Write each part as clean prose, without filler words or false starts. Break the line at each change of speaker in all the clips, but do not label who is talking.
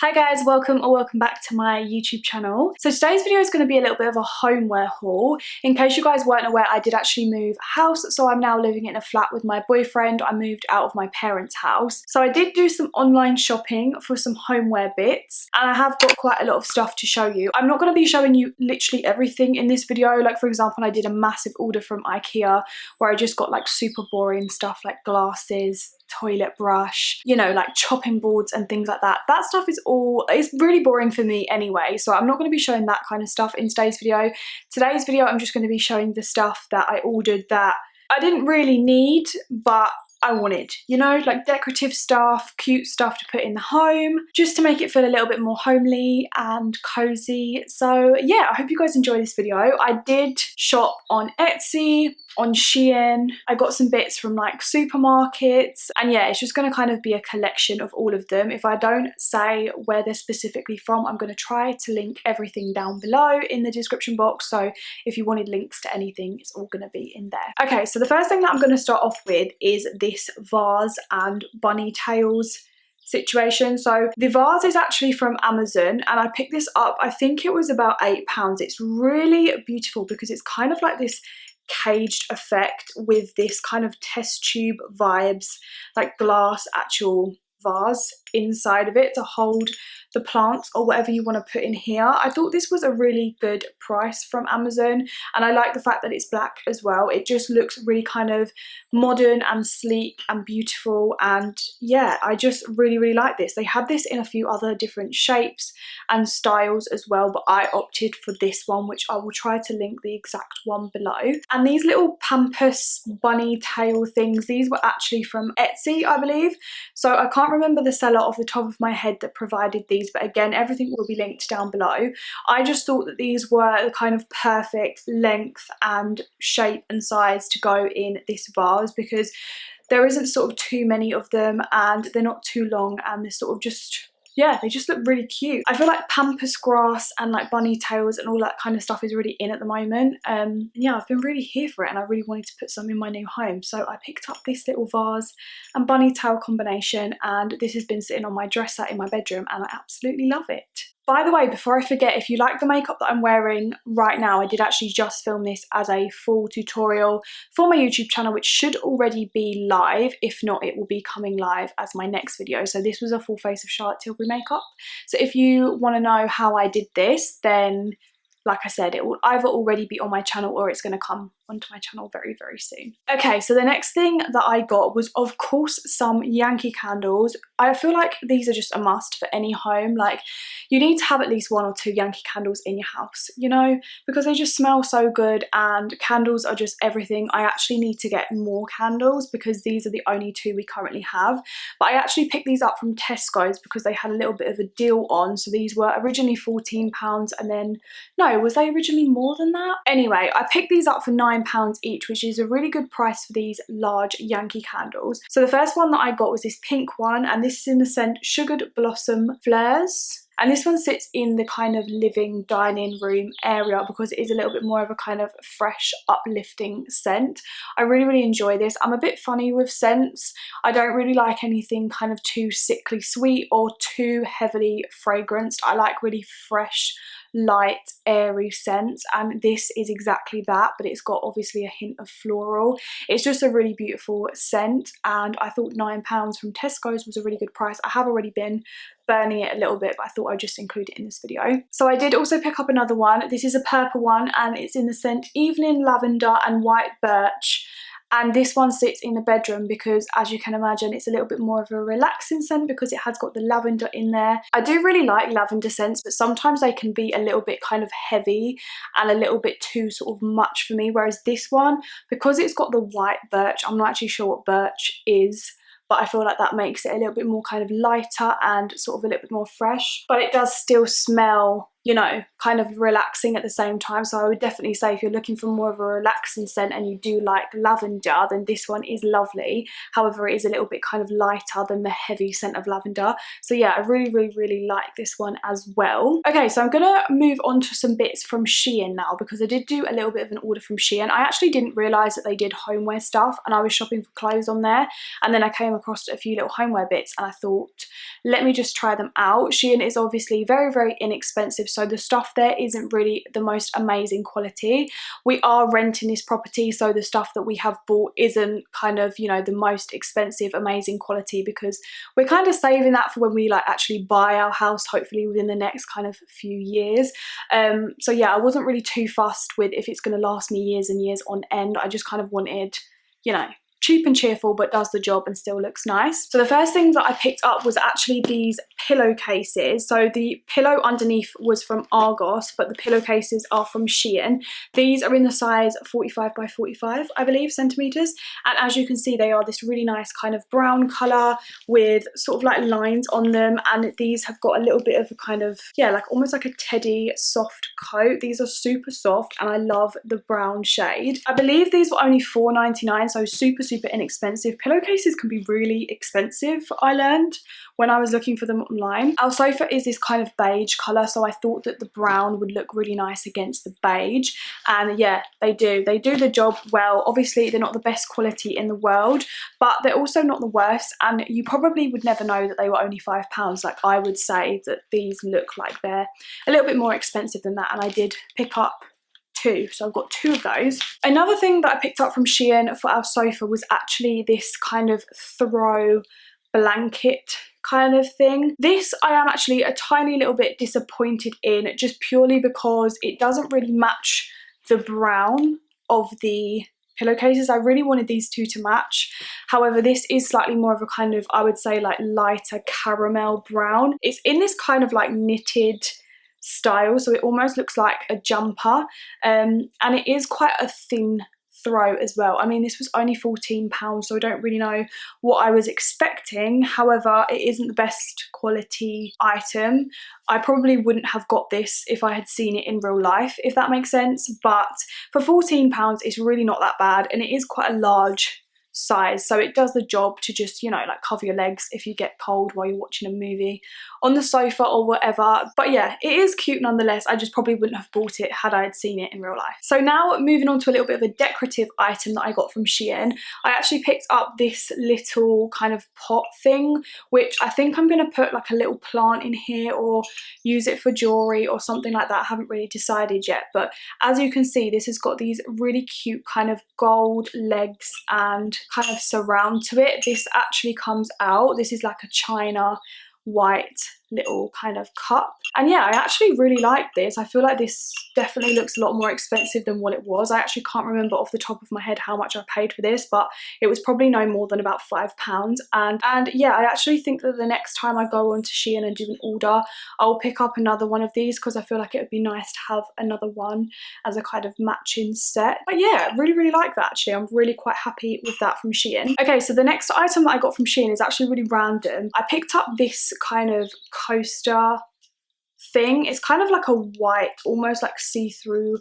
Hi guys, welcome back to my YouTube channel. So today's video is going to be a little bit of a homeware haul. In case you guys weren't aware, I did actually move house, so I'm now living in a flat with my boyfriend. I moved out of my parents' house. So I did do some online shopping for some homeware bits, and I have got quite a lot of stuff to show you. I'm not going to be showing you literally everything in this video. Like for example, I did a massive order from IKEA where I just got like super boring stuff like glasses, toilet brush, you know, like chopping boards and things like that. That stuff is it's really boring for me anyway, so I'm not going to be showing that kind of stuff in today's video. Today's video I'm just going to be showing the stuff that I ordered that I didn't really need but I wanted, you know, like decorative stuff, cute stuff to put in the home, just to make it feel a little bit more homely and cozy. So yeah, I hope you guys enjoy this video. I did shop on Etsy, on Shein. I got some bits from like supermarkets, and yeah, it's just going to kind of be a collection of all of them. If I don't say where they're specifically from, I'm going to try to link everything down below in the description box, so if you wanted links to anything, it's all going to be in there. Okay, so the first thing that I'm going to start off with is this vase and bunny tails situation. So the vase is actually from Amazon, and I picked this up, I think it was about £8. It's really beautiful because it's kind of like this caged effect with this kind of test tube vibes, like glass actual vase inside of it to hold the plants or whatever you want to put in here. I thought this was a really good price from Amazon, and I like the fact that it's black as well. It just looks really kind of modern and sleek and beautiful, and yeah, I just really like this. They had this in a few other different shapes and styles as well, but I opted for this one, which I will try to link the exact one below. And these little pampas bunny tail things, these were actually from Etsy, I believe. So I can't remember the seller off the top of my head that provided these, but again, everything will be linked down below. I just thought that these were the kind of perfect length and shape and size to go in this vase, because there isn't sort of too many of them and they're not too long, and they're sort of just, yeah, they just look really cute. I feel like pampas grass and like bunny tails and all that kind of stuff is really in at the moment. Yeah, I've been really here for it, and I really wanted to put some in my new home. So I picked up this little vase and bunny tail combination, and this has been sitting on my dresser in my bedroom, and I absolutely love it. By the way, before I forget, if you like the makeup that I'm wearing right now, I did actually just film this as a full tutorial for my YouTube channel, which should already be live. If not, it will be coming live as my next video. So this was a full face of Charlotte Tilbury makeup. So if you want to know how I did this, then like I said, it will either already be on my channel or it's going to come onto my channel very soon. Okay, so the next thing that I got was of course some Yankee candles. I feel like these are just a must for any home. Like, you need to have at least 1 or 2 Yankee candles in your house, you know, because they just smell so good, and candles are just everything. I actually need to get more candles because these are the only 2 we currently have, but I actually picked these up from Tesco's because they had a little bit of a deal on. So these were originally £14, and then, no, was they originally more than that? Anyway, I picked these up for £9 each, which is a really good price for these large Yankee candles. So the first one that I got was this pink one, and this is in the scent Sugared Blossom Flares. And this one sits in the kind of living dining room area because it is a little bit more of a kind of fresh, uplifting scent. I really enjoy this. I'm a bit funny with scents. I don't really like anything kind of too sickly sweet or too heavily fragranced. I like really fresh, light, airy scents, and this is exactly that, but it's got obviously a hint of floral. It's just a really beautiful scent, and I thought £9 from Tesco's was a really good price. I have already been burning it a little bit, but I thought I'd just include it in this video. So I did also pick up another one. This is a purple one, and it's in the scent Evening Lavender and White Birch. And this one sits in the bedroom because, as you can imagine, it's a little bit more of a relaxing scent because it has got the lavender in there. I do really like lavender scents, but sometimes they can be a little bit kind of heavy and a little bit too sort of much for me. Whereas this one, because it's got the white birch, I'm not actually sure what birch is, but I feel like that makes it a little bit more kind of lighter and sort of a little bit more fresh. But it does still smell you know, kind of relaxing at the same time. So I would definitely say if you're looking for more of a relaxing scent and you do like lavender, then this one is lovely. However, it is a little bit kind of lighter than the heavy scent of lavender. So yeah, I really like this one as well. Okay, so I'm gonna move on to some bits from Shein now, because I did do a little bit of an order from Shein. I actually didn't realise that they did homeware stuff, and I was shopping for clothes on there, and then I came across a few little homeware bits and I thought, let me just try them out. Shein is obviously very inexpensive, so the stuff there isn't really the most amazing quality. We are renting this property, so the stuff that we have bought isn't kind of, you know, the most expensive amazing quality, because we're kind of saving that for when we like actually buy our house, hopefully within the next kind of few years. So yeah, I wasn't really too fussed with if it's going to last me years and years on end. I just kind of wanted, you know, cheap and cheerful but does the job and still looks nice. So the first thing that I picked up was actually these pillowcases. So the pillow underneath was from Argos, but the pillowcases are from Shein. These are in the size 45 by 45, I believe, centimeters. And as you can see, they are this really nice kind of brown color with sort of like lines on them. And these have got a little bit of a kind of, yeah, like almost like a teddy soft coat. These are super soft and I love the brown shade. I believe these were only $4.99, so super inexpensive. Pillowcases can be really expensive, I learned when I was looking for them online. Our sofa is this kind of beige colour, so I thought that the brown would look really nice against the beige, and yeah, they do the job well. Obviously they're not the best quality in the world, but they're also not the worst, and you probably would never know that they were only £5. Like, I would say that these look like they're a little bit more expensive than that, and I did pick up two, so I've got two of those. Another thing that I picked up from Shein for our sofa was actually this kind of throw blanket kind of thing. This I am actually a tiny little bit disappointed in, just purely because it doesn't really match the brown of the pillowcases. I really wanted these two to match. However, this is slightly more of a kind of, I would say, like lighter caramel brown. It's in this kind of like knitted style, so it almost looks like a jumper, and it is quite a thin throw as well. I mean, this was only £14, so I don't really know what I was expecting. However, it isn't the best quality item. I probably wouldn't have got this if I had seen it in real life, if that makes sense, but for £14 it's really not that bad, and it is quite a large size, so it does the job to just, you know, like cover your legs if you get cold while you're watching a movie on the sofa or whatever. But yeah, it is cute nonetheless. I just probably wouldn't have bought it had I had seen it in real life. So now moving on to a little bit of a decorative item that I got from Shein. I actually picked up this little kind of pot thing, which I think I'm going to put like a little plant in here or use it for jewelry or something like that. I haven't really decided yet, but as you can see, this has got these really cute kind of gold legs and kind of surround to it. This actually comes out, this is like a china white little kind of cup, and yeah, I actually really like this. I feel like this definitely looks a lot more expensive than what it was. I actually can't remember off the top of my head how much I paid for this, but it was probably no more than about £5. And yeah, I actually think that the next time I go onto Shein and do an order, I'll pick up another one of these, because I feel like it would be nice to have another one as a kind of matching set. But yeah, really like that actually. I'm really quite happy with that from Shein. Okay, so the next item that I got from Shein is actually really random. I picked up this kind of coaster thing. It's kind of like a white, almost like see-through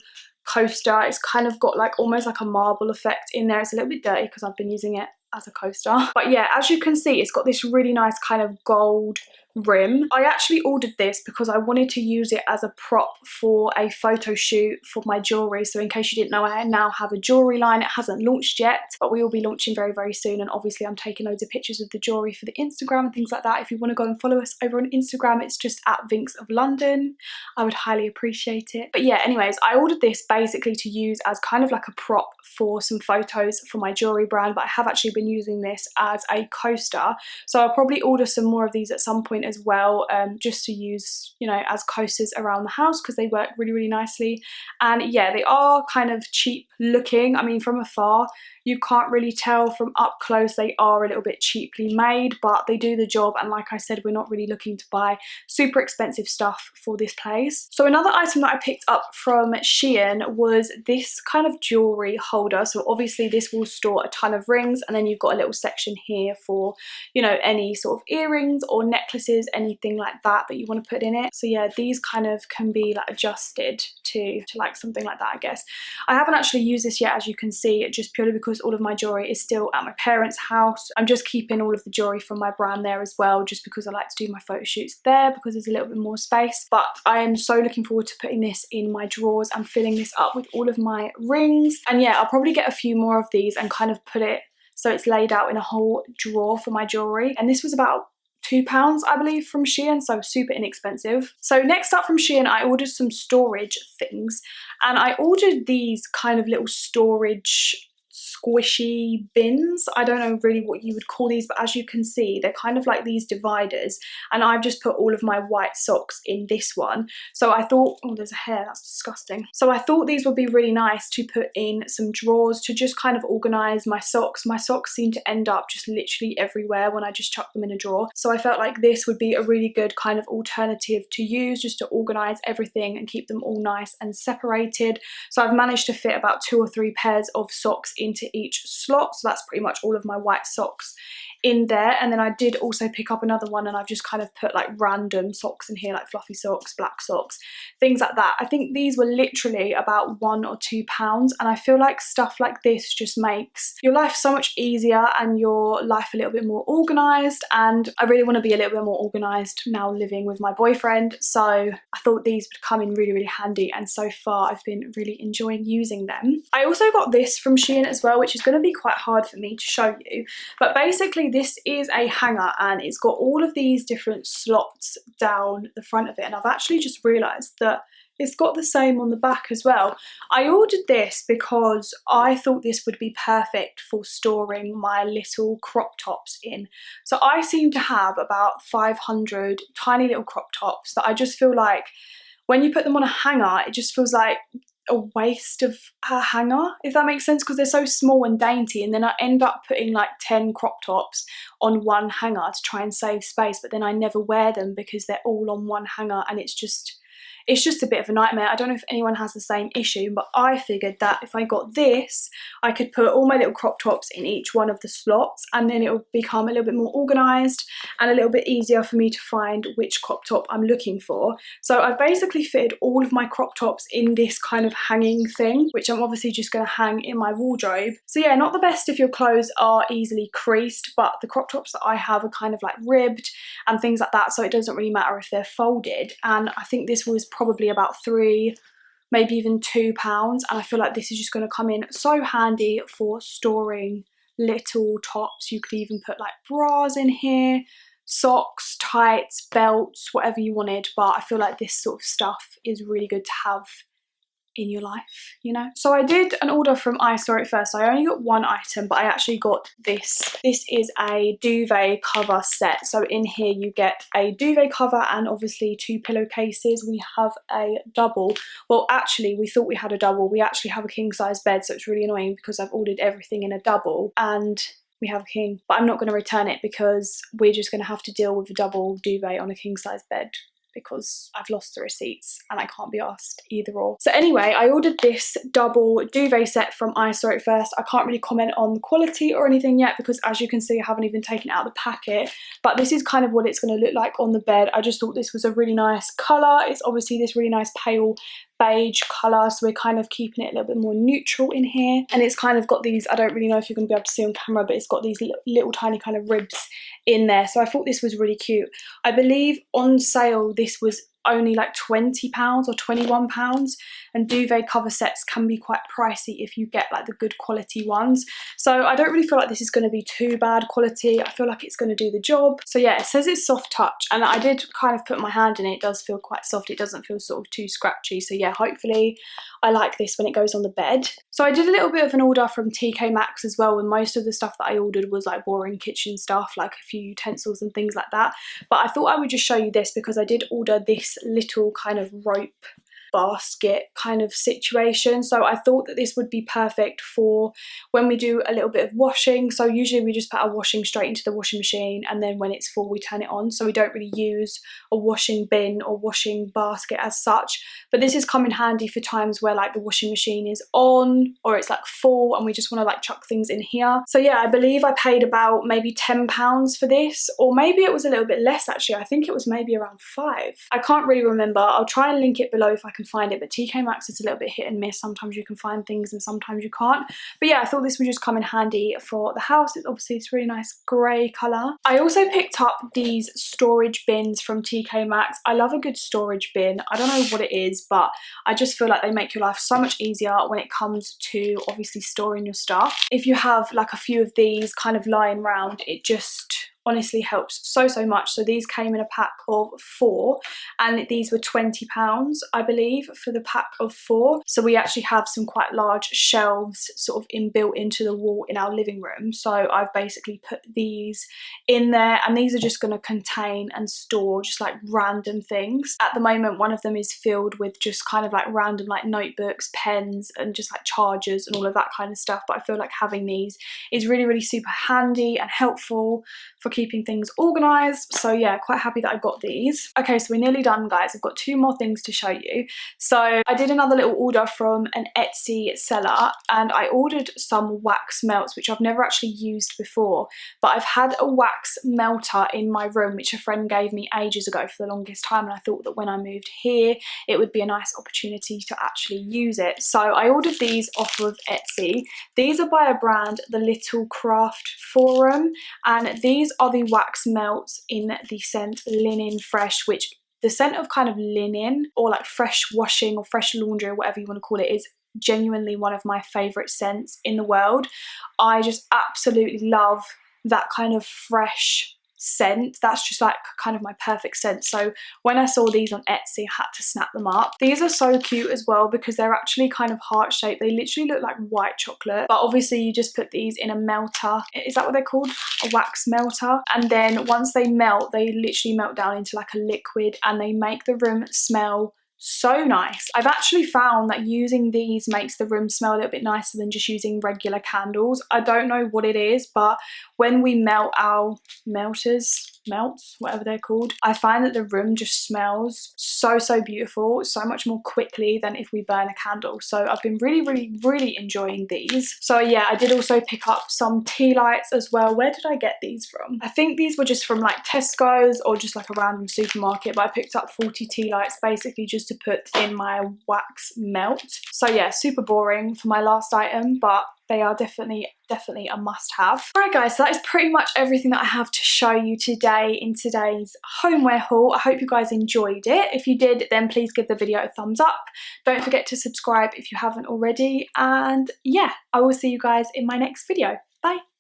coaster. It's kind of got like almost like a marble effect in there. It's a little bit dirty because I've been using it as a coaster, but yeah, as you can see, it's got this really nice kind of gold rim. I actually ordered this because I wanted to use it as a prop for a photo shoot for my jewellery. So in case you didn't know, I now have a jewellery line. It hasn't launched yet, but we will be launching very soon, and obviously I'm taking loads of pictures of the jewellery for the Instagram and things like that. If you want to go and follow us over on Instagram, it's just at Vinks of London. I would highly appreciate it. But yeah, anyways, I ordered this basically to use as kind of like a prop for some photos for my jewellery brand, but I have actually been using this as a coaster, so I'll probably order some more of these at some point as well, just to use, you know, as coasters around the house, because they work really nicely. And yeah, they are kind of cheap looking. I mean, from afar you can't really tell, from up close they are a little bit cheaply made, but they do the job. And like I said, we're not really looking to buy super expensive stuff for this place. So another item that I picked up from Shein was this kind of jewellery holder. So obviously this will store a ton of rings, and then you've got a little section here for, you know, any sort of earrings or necklaces pillowcases, anything like that you want to put in it. So yeah, these kind of can be like adjusted to like something like that, I guess. I haven't actually used this yet, as you can see, just purely because all of my jewellery is still at my parents' house. I'm just keeping all of the jewellery from my brand there as well, just because I like to do my photo shoots there because there's a little bit more space. But I am so looking forward to putting this in my drawers and filling this up with all of my rings. And yeah, I'll probably get a few more of these and kind of put it so it's laid out in a whole drawer for my jewellery. And this was about £2, I believe, from Shein, so super inexpensive. So next up from Shein, I ordered some storage things, and I ordered these kind of little storage squishy bins. I don't know really what you would call these, but as you can see, they're kind of like these dividers, and I've just put all of my white socks in this one. So I thought, oh, there's a hair, that's disgusting. So I thought these would be really nice to put in some drawers to just kind of organize my socks. My socks seem to end up just literally everywhere when I just chuck them in a drawer. So I felt like this would be a really good kind of alternative to use, just to organize everything and keep them all nice and separated. So I've managed to fit about 2 or 3 pairs of socks into each slot, so that's pretty much all of my white socks in there. And then I did also pick up another one, and I've just kind of put like random socks in here, like fluffy socks, black socks, things like that. I think these were literally about £1 or £2, and I feel like stuff like this just makes your life so much easier and your life a little bit more organised. And I really want to be a little bit more organised now living with my boyfriend, so I thought these would come in really, really handy, and so far I've been really enjoying using them. I also got this from Shein as well, which is going to be quite hard for me to show you, but basically this is a hanger, and it's got all of these different slots down the front of it, and I've actually just realised that it's got the same on the back as well. I ordered this because I thought this would be perfect for storing my little crop tops in. So I seem to have about 500 tiny little crop tops that I just feel like when you put them on a hanger, it just feels like a waste of a hanger, if that makes sense, because they're so small and dainty, and then I end up putting like 10 crop tops on one hanger to try and save space, but then I never wear them because they're all on one hanger, and it's just a bit of a nightmare. I don't know if anyone has the same issue, but I figured that if I got this, I could put all my little crop tops in each one of the slots, and then it will become a little bit more organised and a little bit easier for me to find which crop top I'm looking for. So I've basically fitted all of my crop tops in this kind of hanging thing, which I'm obviously just going to hang in my wardrobe. So yeah, not the best if your clothes are easily creased, but the crop tops that I have are kind of like ribbed and things like that, so it doesn't really matter if they're folded. And I think this was probably about £3, maybe even £2, and I feel like this is just going to come in so handy for storing little tops. You could even put like bras in here, socks, tights, belts, whatever you wanted, but I feel like this sort of stuff is really good to have in your life, you know. So I did an order from I Saw It First. I only got one item, but I actually got this. This is a duvet cover set. So in here you get a duvet cover and obviously 2 pillowcases. We have a double. Well, actually we thought we had a double. We actually have a king size bed, so it's really annoying because I've ordered everything in a double and we have a king, but I'm not going to return it because we're just going to have to deal with a double duvet on a king size bed, because I've lost the receipts and I can't be asked either or. So anyway, I ordered this double duvet set from I Saw It First. I can't really comment on the quality or anything yet because, as you can see, I haven't even taken it out of the packet, but this is kind of what it's going to look like on the bed. I just thought this was a really nice colour. It's obviously this really nice pale beige colour, so we're kind of keeping it a little bit more neutral in here, and it's kind of got these, I don't really know if you're going to be able to see on camera, but it's got these little tiny kind of ribs in there, so I thought this was really cute. I believe on sale this was only like £20 or £21, and duvet cover sets can be quite pricey if you get like the good quality ones, so I don't really feel like this is going to be too bad quality. I feel like it's going to do the job. So yeah, it says it's soft touch, and I did kind of put my hand in it. It does feel quite soft. It doesn't feel sort of too scratchy, so yeah, hopefully I like this when it goes on the bed. So I did a little bit of an order from TKmaxx as well, and most of the stuff that I ordered was like boring kitchen stuff, like a few utensils and things like that, but I thought I would just show you this because I did order this little kind of rope basket kind of situation. So I thought that this would be perfect for when we do a little bit of washing. So usually we just put our washing straight into the washing machine, and then when it's full we turn it on, so we don't really use a washing bin or washing basket as such. But this is come in handy for times where like the washing machine is on or it's like full and we just want to like chuck things in here. So yeah, I believe I paid about maybe £10 for this, or maybe it was a little bit less actually. I think it was maybe around 5. I can't really remember. I'll try and link it below if I can find it, but TKmaxx is a little bit hit and miss. Sometimes you can find things and sometimes you can't. But yeah, I thought this would just come in handy for the house. It's obviously this really nice grey colour. I also picked up these storage bins from TKmaxx. I love a good storage bin. I don't know what it is, but I just feel like they make your life so much easier when it comes to obviously storing your stuff. If you have like a few of these kind of lying around, it just honestly helps so much. So these came in a pack of 4 and these were £20 I believe for the pack of 4. So we actually have some quite large shelves sort of inbuilt into the wall in our living room. So I've basically put these in there, and these are just going to contain and store just like random things. At the moment one of them is filled with just kind of like random like notebooks, pens and just like chargers and all of that kind of stuff. But I feel like having these is really super handy and helpful for keeping things organized. So yeah, quite happy that I got these. Okay, so we're nearly done guys. I've got 2 more things to show you. So I did another little order from an Etsy seller, and I ordered some wax melts which I've never actually used before, but I've had a wax melter in my room which a friend gave me ages ago for the longest time, and I thought that when I moved here it would be a nice opportunity to actually use it. So I ordered these off of Etsy. These are by a brand, The Little Craft Forum, and these are the wax melts in the scent Linen Fresh, which the scent of kind of linen or like fresh washing or fresh laundry or whatever you want to call it is genuinely one of my favourite scents in the world. I just absolutely love that kind of fresh scent. That's just like kind of my perfect scent. So when I saw these on Etsy, I had to snap them up. These are so cute as well because they're actually kind of heart shaped. They literally look like white chocolate, but obviously you just put these in a melter. Is that what they're called? A wax melter. And then once they melt, they literally melt down into like a liquid, and they make the room smell so nice. I've actually found that using these makes the room smell a little bit nicer than just using regular candles. I don't know what it is, but when we melt our melts, whatever they're called, I find that the room just smells so beautiful, so much more quickly than if we burn a candle. So I've been really enjoying these. So yeah, I did also pick up some tea lights as well. Where did I get these from? I think these were just from like Tesco's or just like a random supermarket, but I picked up 40 tea lights basically just to put in my wax melt. So yeah, super boring for my last item, but they are definitely a must-have. Alright guys, so that is pretty much everything that I have to show you today in today's homeware haul. I hope you guys enjoyed it. If you did, then please give the video a thumbs up. Don't forget to subscribe if you haven't already. And yeah, I will see you guys in my next video. Bye!